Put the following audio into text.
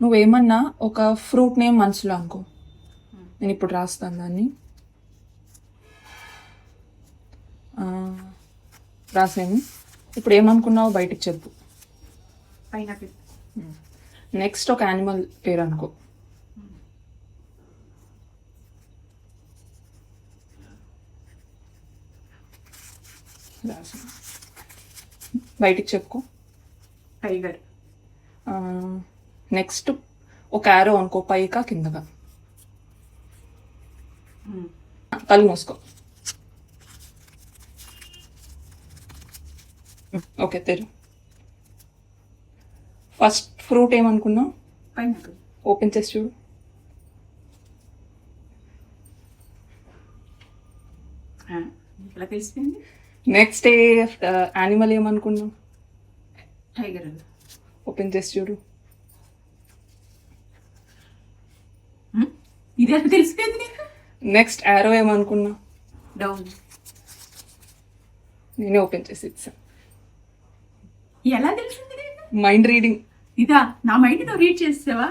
నువ్వేమన్నా ఒక fruit name మనసులో అనుకో. నేను ఇప్పుడు రాస్తాను దాన్ని. రాసాను. ఇప్పుడు ఏమనుకున్నావు బయటికి చెప్పు. పైనాపిల్. నెక్స్ట్ ఒక యానిమల్ పేరు అనుకో. రాసాను. బయటికి చెప్పుకో. టైగర్. నెక్స్ట్ ఒక యారో అనుకో, పైకా కిందగా. కళ్ళు మూసుకో. ఓకే తెరు. ఫస్ట్ ఫ్రూట్ ఏమనుకున్నావు? పైనాపిల్. ఓపెన్ చేసి చూడు. ఎలా తెలిసిపోయింది? నెక్స్ట్ యానిమల్ ఏమనుకున్నావు? టైగర్. ఓపెన్ చేసి చూడు. ఇది ఎలా తెలిసిపోయింది నీకు? నెక్స్ట్ యారో ఏమనుకున్నావు? డౌన్. నేనే ఓపెన్ చేసి ఇచ్చా. ఎలా తెలిసింది నీకు? Mind reading. ఇదా నా మైండ్ నువ్వు రీడ్ చేసావా?